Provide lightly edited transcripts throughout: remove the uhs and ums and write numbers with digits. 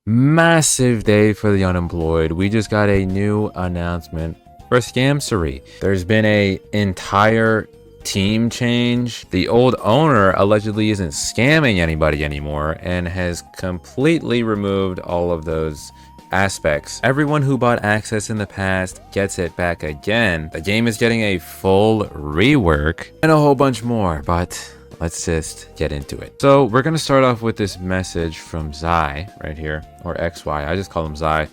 Massive day for the unemployed. We just got a new announcement for Sorcery. There's been a entire team change. The old owner allegedly isn't scamming anybody anymore and has completely removed all of those aspects. Everyone who bought access in the past gets it back again. The game is getting a full rework and a whole bunch more, but let's just get into it. So we're going to start off with this message from Zai right here, or XY. I just call him Zai.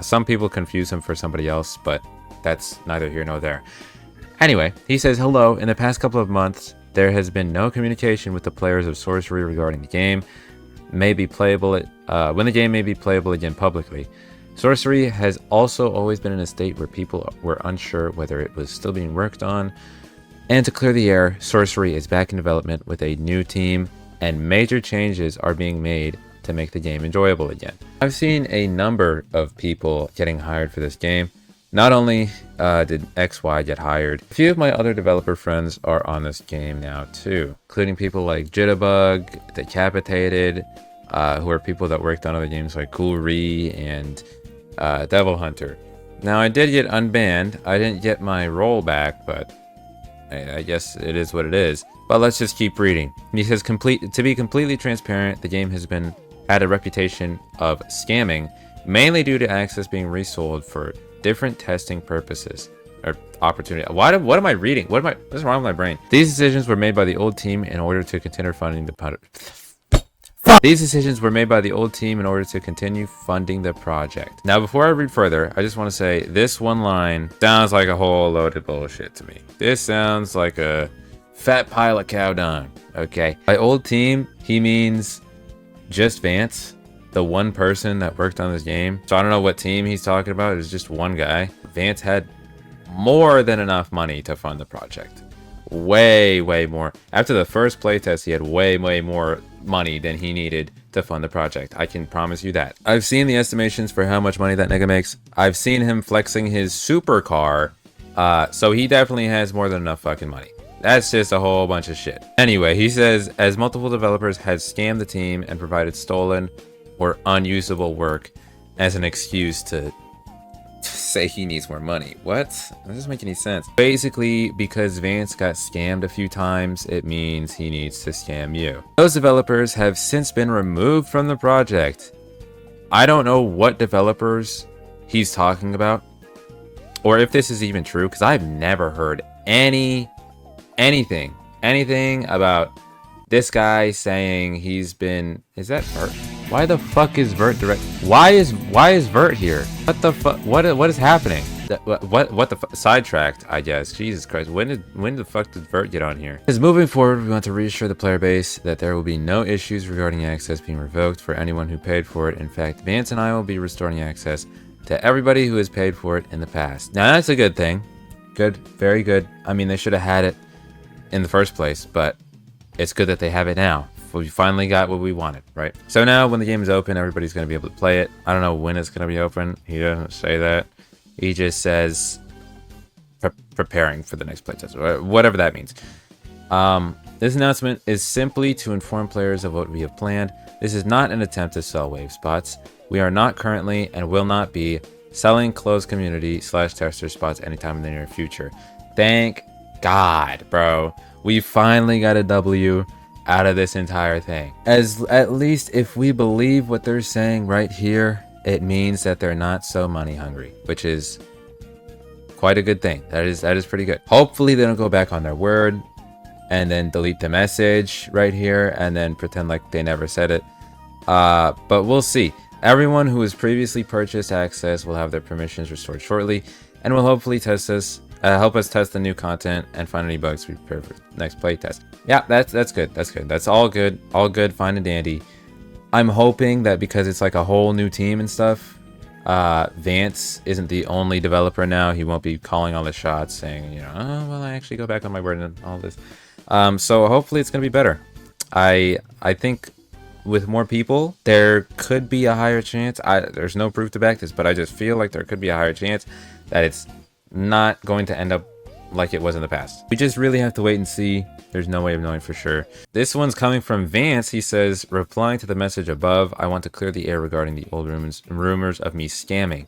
Some people confuse him for somebody else, but that's neither here nor there. Anyway, he says, hello, in the past couple of months, there has been no communication with the players of Sorcery regarding the game. May be playable when the game may be playable again publicly. Sorcery has also always been in a state where people were unsure whether it was still being worked on. And to clear the air, Sorcery is back in development with a new team, and major changes are being made to make the game enjoyable again. I've seen a number of people getting hired for this game. Not only did XY get hired, a few of my other developer friends are on this game now too, including people like Jitterbug, Decapitated, who are people that worked on other games like Coolry and Devil Hunter. Now I did get unbanned. I didn't get my role back, but I guess it is what it is. But let's just keep reading. He says, to be completely transparent, the game has had a reputation of scamming, mainly due to access being resold for different testing purposes or opportunity. What am I reading? What's wrong with my brain? These decisions were made by the old team in order to continue funding the project. Now, before I read further, I just want to say this one line sounds like a whole load of bullshit to me. This sounds like a fat pile of cow dung, okay? By old team, he means just Vance, the one person that worked on this game. So I don't know what team he's talking about. It was just one guy. Vance had more than enough money to fund the project. Way more. After the first playtest, he had way more money than he needed to fund the project. I can promise you that. I've seen the estimations for how much money that nigga makes. I've seen him flexing his supercar. So he definitely has more than enough fucking money. That's just a whole bunch of shit. Anyway, he says, as multiple developers had scammed the team and provided stolen or unusable work as an excuse to say he needs more money. What? That doesn't make any sense. Basically, because Vance got scammed a few times, it means he needs to scam you. Those developers have since been removed from the project. I don't know what developers he's talking about, or if this is even true, because I've never heard anything about this guy saying he's been... Is that Vert? Why the fuck is Vert direct? Why is Vert here? What the fuck? What is happening? What the sidetracked? I guess. Jesus Christ. When the fuck did Vert get on here? As moving forward, we want to reassure the player base that there will be no issues regarding access being revoked for anyone who paid for it. In fact, Vance and I will be restoring access to everybody who has paid for it in the past. Now that's a good thing. Good, very good. I mean, they should have had it in the first place, but it's good that they have it now. We finally got what we wanted, right? So now when the game is open, everybody's going to be able to play it. I don't know when it's going to be open. He doesn't say that. He just says preparing for the next playtest, or whatever that means. This announcement is simply to inform players of what we have planned. This is not an attempt to sell wave spots. We are not currently and will not be selling closed community / tester spots anytime in the near future. Thank God, bro. We finally got a W out of this entire thing. At least if we believe what they're saying right here, it means that they're not so money hungry, which is quite a good thing. That is pretty good. Hopefully they don't go back on their word and then delete the message right here and then pretend like they never said it. But we'll see. Everyone who has previously purchased access will have their permissions restored shortly and will hopefully help us test the new content and find any bugs we prepare for the next playtest. Yeah, that's good. That's good. That's all good. All good, fine and dandy. I'm hoping that because it's like a whole new team and stuff, Vance isn't the only developer now. He won't be calling all the shots saying, you know, oh, well, I actually go back on my word and all this. So hopefully it's going to be better. I think with more people, there could be a higher chance. There's no proof to back this, but I just feel like there could be a higher chance that it's not going to end up like it was in the past. We just really have to wait and see. There's no way of knowing for sure. This one's coming from Vance. He says, replying to the message above, I want to clear the air regarding the old rumors of me scamming.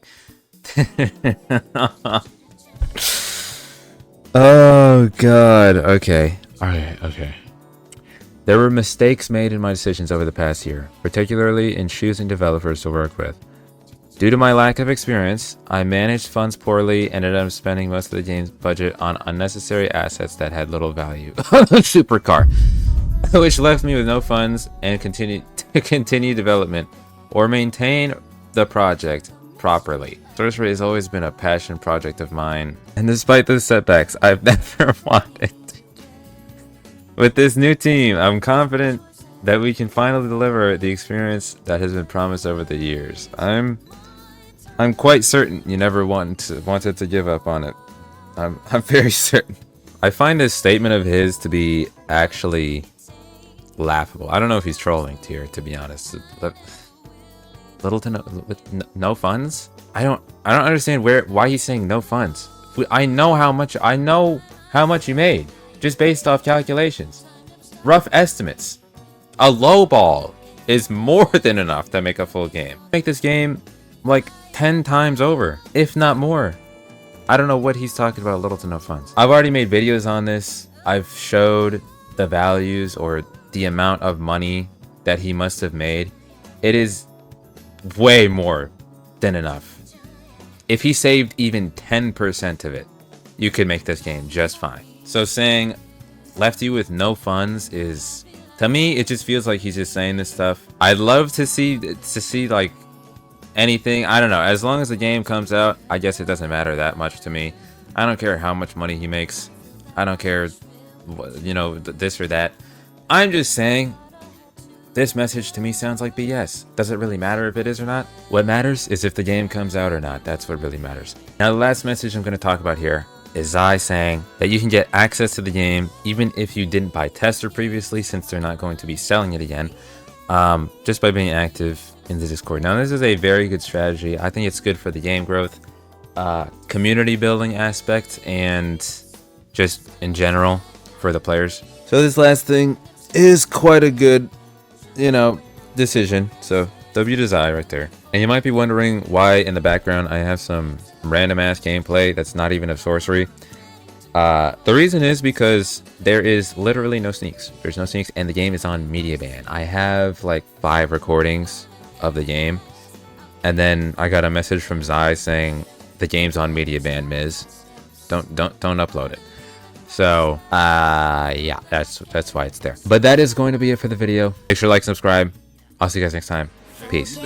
Oh god. Okay. Alright, okay. There were mistakes made in my decisions over the past year, particularly in choosing developers to work with. Due to my lack of experience, I managed funds poorly and ended up spending most of the game's budget on unnecessary assets that had little value. Supercar. Which left me with no funds and continue development or maintain the project properly. Sorcery has always been a passion project of mine, and despite the setbacks, I've never wanted. With this new team, I'm confident that we can finally deliver the experience that has been promised over the years. I'm quite certain you never wanted to give up on it. I'm very certain. I find this statement of his to be actually laughable. I don't know if he's trolling here, to be honest. Little to no, with no funds? I don't understand why he's saying no funds. I know how much you made just based off calculations. Rough estimates. A low ball is more than enough to make a full game. Make this game like 10 times over, if not more. I don't know what he's talking about, little to no funds. I've already made videos on this. I've showed the values or the amount of money that he must have made. It is way more than enough. If he saved even 10% of it, you could make this game just fine. So saying left you with no funds is, to me, it just feels like he's just saying this stuff. I'd love to see like anything. I don't know. As long as the game comes out, I guess it doesn't matter that much to me. I don't care how much money he makes. I don't care, you know, this or that. I'm just saying, this message to me sounds like BS. Does it really matter if it is or not? What matters is if the game comes out or not. That's what really matters. Now, the last message I'm going to talk about here is Zai saying that you can get access to the game even if you didn't buy Tester previously, since they're not going to be selling it again, just by being active in the Discord. Now, this is a very good strategy. I think it's good for the game growth, community building aspect, and just in general for the players. So this last thing is quite a good, you know, decision. So W to Zai right there. And you might be wondering why in the background I have some random ass gameplay that's not even of Sorcery. The reason is because there is literally no sneaks. There's no sneaks, and the game is on media ban. I have like 5 recordings of the game, and then I got a message from Zai saying the game's on media ban, Miz. Don't upload it. So yeah, that's why it's there. But that is going to be it for the video. Make sure to like, subscribe. I'll see you guys next time. Peace.